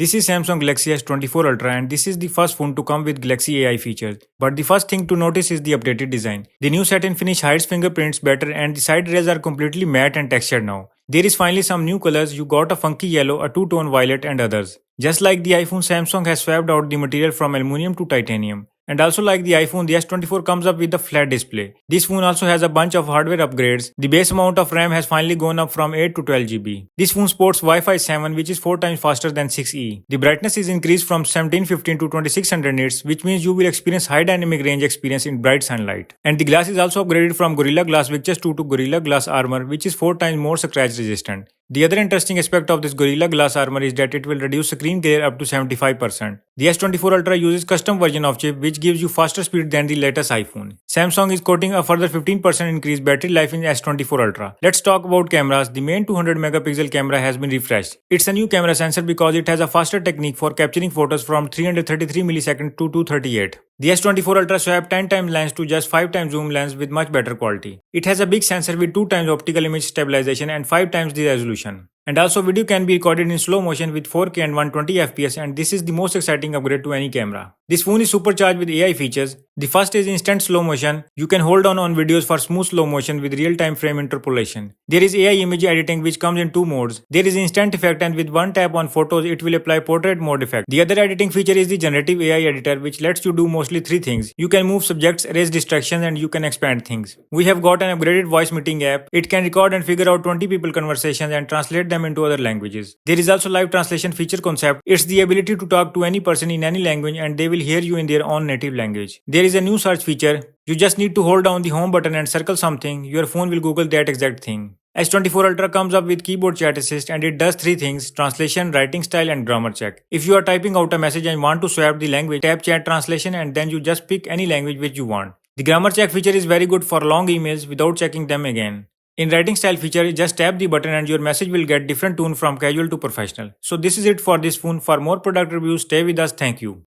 This is Samsung Galaxy S24 Ultra and this is the first phone to come with Galaxy AI features. But the first thing to notice is the updated design. The new satin finish hides fingerprints better and the side rails are completely matte and textured now. There is finally some new colors. You got a funky yellow, a two-tone violet and others. Just like the iPhone, Samsung has swapped out the material from aluminum to titanium. And also like the iPhone, the S24 comes up with a flat display. This phone also has a bunch of hardware upgrades. The base amount of RAM has finally gone up from 8 to 12 GB. This phone sports Wi-Fi 7 which is 4 times faster than 6E. The brightness is increased from 1715 to 2600 nits which means you will experience high dynamic range experience in bright sunlight. And the glass is also upgraded from Gorilla Glass Victus 2 to Gorilla Glass Armor which is 4 times more scratch resistant. The other interesting aspect of this Gorilla Glass Armor is that it will reduce screen glare up to 75%. The S24 Ultra uses custom version of chip which gives you faster speed than the latest iPhone. Samsung is quoting a further 15% increased battery life in S24 Ultra. Let's talk about cameras. The main 200 megapixel camera has been refreshed. It's a new camera sensor because it has a faster technique for capturing photos from 333 milliseconds to 238. The S24 Ultra swapped 10 times lens to just 5 times zoom lens with much better quality. It has a big sensor with 2 times optical image stabilization and 5 times the resolution. And also video can be recorded in slow motion with 4K and 120 FPS and this is the most exciting upgrade to any camera. This phone is supercharged with AI features. The first is instant slow motion. You can hold on videos for smooth slow motion with real-time frame interpolation. There is AI image editing which comes in 2 modes. There is instant effect and with one tap on photos it will apply portrait mode effect. The other editing feature is the generative AI editor which lets you do mostly 3 things. You can move subjects, erase distractions and you can expand things. We have got an upgraded voice meeting app. It can record and figure out 20 people conversations and translate them into other languages. There is also live translation feature concept. It's the ability to talk to any person in any language and they will hear you in their own native language. There is a new search feature. You just need to hold down the home button and circle something. Your phone will Google that exact thing. S24 Ultra comes up with keyboard chat assist and it does 3 things: translation, writing style and grammar check. If you are typing out a message and want to swap the language, tap chat translation and then you just pick any language which you want. The grammar check feature is very good for long emails without checking them again. In writing style feature, just tap the button and your message will get different tone from casual to professional. So this is it for this phone. For more product reviews, stay with us. Thank you.